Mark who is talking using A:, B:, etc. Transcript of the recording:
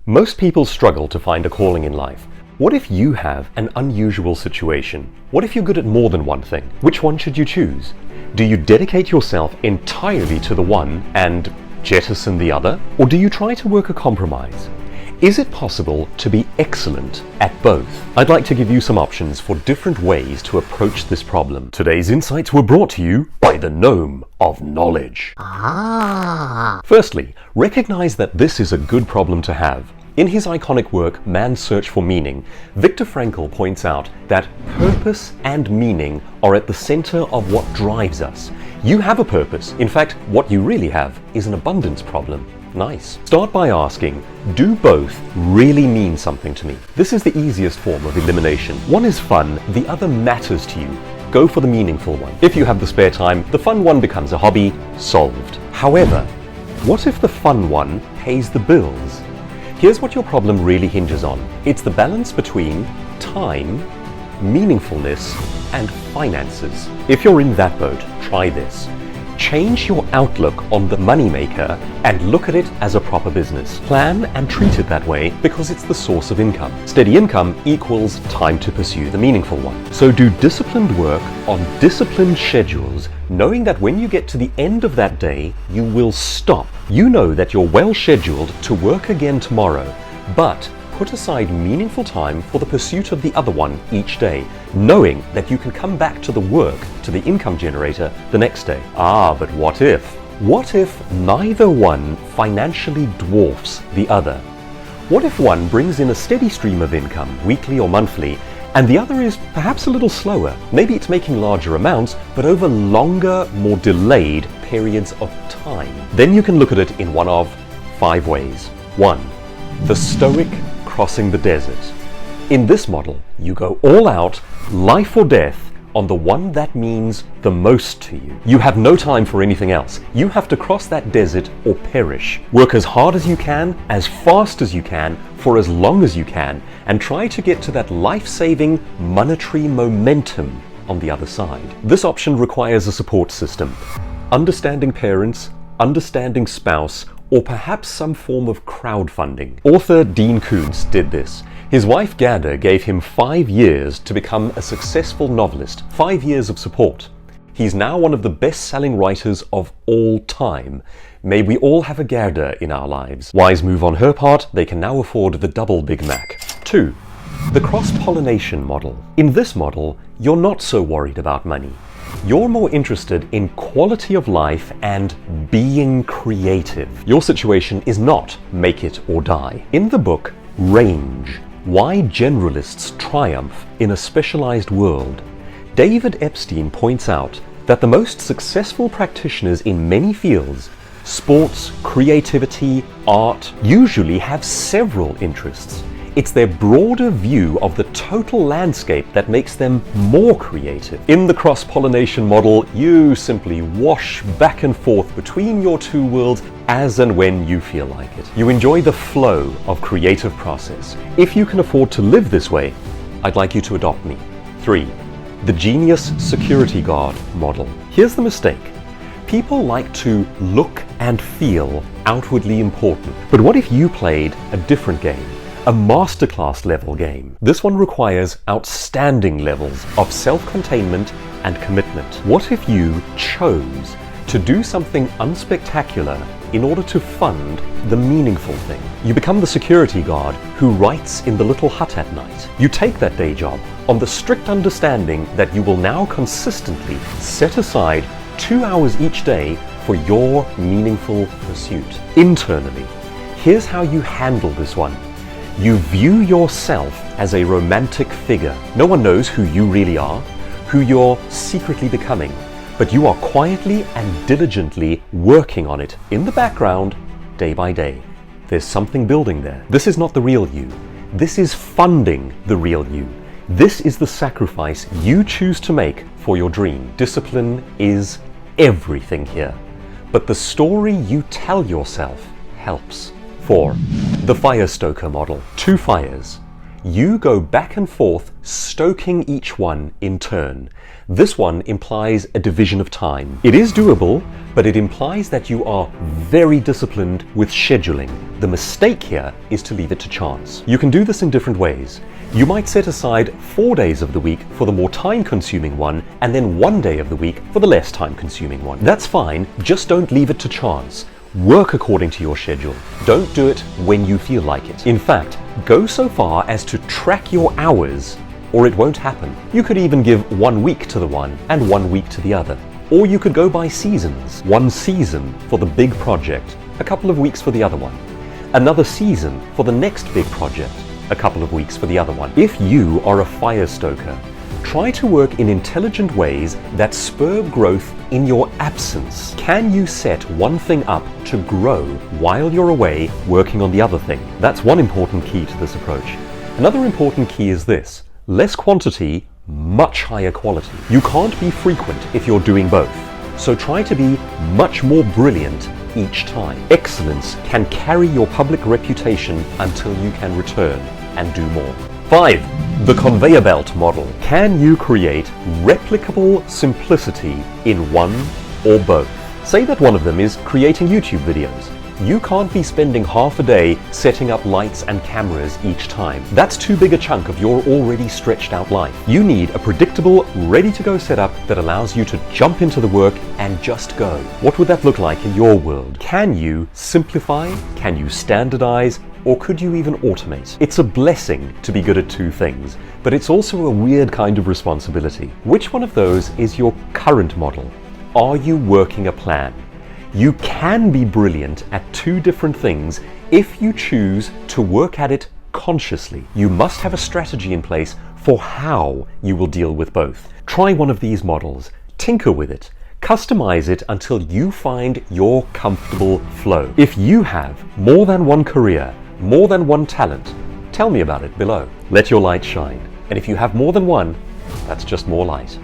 A: Most people struggle to find a calling in life. What if you have an unusual situation? What if you're good at more than one thing? Which one should you choose? Do you dedicate yourself entirely to the one and jettison the other? Or do you try to work a compromise? Is it possible to be excellent at both? I'd like to give you some options for different ways to approach this problem. Today's insights were brought to you by the Gnome of Knowledge. Firstly, recognize that this is a good problem to have. In his iconic work, Man's Search for Meaning, Viktor Frankl points out that purpose and meaning are at the center of what drives us. You have a purpose. In fact, what you really have is an abundance problem. Nice. Start by asking, do both really mean something to me? This is the easiest form of elimination. One is fun, the other matters to you. Go for the meaningful one. If you have the spare time, the fun one becomes a hobby. Solved. However, what if the fun one pays the bills? Here's what your problem really hinges on. It's the balance between time, meaningfulness, and finances. If you're in that boat, try this. Change your outlook on the moneymaker and look at it as a proper business. Plan and treat it that way because it's the source of income. Steady income equals time to pursue the meaningful one. So do disciplined work on disciplined schedules, knowing that when you get to the end of that day, you will stop. You know that you're well scheduled to work again tomorrow, but put aside meaningful time for the pursuit of the other one each day, knowing that you can come back to the work, to the income generator, the next day. But what if? What if neither one financially dwarfs the other? What if one brings in a steady stream of income, weekly or monthly, and the other is perhaps a little slower? Maybe it's making larger amounts, but over longer, more delayed periods of time. Then you can look at it in one of 5 ways. 1. The stoic crossing the desert. In this model, you go all out, life or death, on the one that means the most to you. You have no time for anything else. You have to cross that desert or perish. Work as hard as you can, as fast as you can, for as long as you can, and try to get to that life-saving monetary momentum on the other side. This option requires a support system. Understanding parents, understanding spouse, or perhaps some form of crowdfunding. Author Dean Koontz did this. His wife Gerda gave him 5 years to become a successful novelist, 5 years of support. He's now one of the best-selling writers of all time. May we all have a Gerda in our lives. Wise move on her part, they can now afford the double Big Mac. 2. The cross-pollination model. In this model, you're not so worried about money. You're more interested in quality of life and being creative. Your situation is not make it or die. In the book, Range, Why Generalists Triumph in a Specialized World, David Epstein points out that the most successful practitioners in many fields, sports, creativity, art, usually have several interests. It's their broader view of the total landscape that makes them more creative. In the cross-pollination model, you simply wash back and forth between your two worlds as and when you feel like it. You enjoy the flow of creative process. If you can afford to live this way, I'd like you to adopt me. 3. The genius security guard model. Here's the mistake. People like to look and feel outwardly important. But what if you played a different game? A masterclass level game. This one requires outstanding levels of self-containment and commitment. What if you chose to do something unspectacular in order to fund the meaningful thing? You become the security guard who writes in the little hut at night. You take that day job on the strict understanding that you will now consistently set aside 2 hours each day for your meaningful pursuit. Internally, here's how you handle this one. You view yourself as a romantic figure. No one knows who you really are, who you're secretly becoming, but you are quietly and diligently working on it in the background, day by day. There's something building there. This is not the real you. This is funding the real you. This is the sacrifice you choose to make for your dream. Discipline is everything here, but the story you tell yourself helps. 4. The fire stoker model. 2 fires. you go back and forth, stoking each one in turn. This one implies a division of time. It is doable, but it implies that you are very disciplined with scheduling. The mistake here is to leave it to chance. You can do this in different ways. You might set aside 4 days of the week for the more time-consuming one, and then 1 day of the week for the less time-consuming one. That's fine, just don't leave it to chance. Work according to your schedule. Don't do it when you feel like it. In fact, go so far as to track your hours, or it won't happen. You could even give 1 week to the one and 1 week to the other. Or you could go by seasons. 1 season for the big project, a couple of weeks for the other one. Another season for the next big project, a couple of weeks for the other one. If you are a fire stoker, try to work in intelligent ways that spur growth in your absence. Can you set one thing up to grow while you're away working on the other thing? That's one important key to this approach. Another important key is this: less quantity, much higher quality. You can't be frequent if you're doing both, so try to be much more brilliant each time. Excellence can carry your public reputation until you can return and do more. 5. The conveyor belt model. Can you create replicable simplicity in one or both? Say that one of them is creating YouTube videos. You can't be spending half a day setting up lights and cameras each time. That's too big a chunk of your already stretched out life. You need a predictable, ready-to-go setup that allows you to jump into the work and just go. What would that look like in your world? Can you simplify? Can you standardize? Or could you even automate? It's a blessing to be good at 2 things, but it's also a weird kind of responsibility. Which one of those is your current model? Are you working a plan? You can be brilliant at 2 different things if you choose to work at it consciously. You must have a strategy in place for how you will deal with both. Try one of these models, tinker with it, customize it until you find your comfortable flow. If you have more than one career, more than one talent, tell me about it below. Let your light shine. And if you have more than one, that's just more light.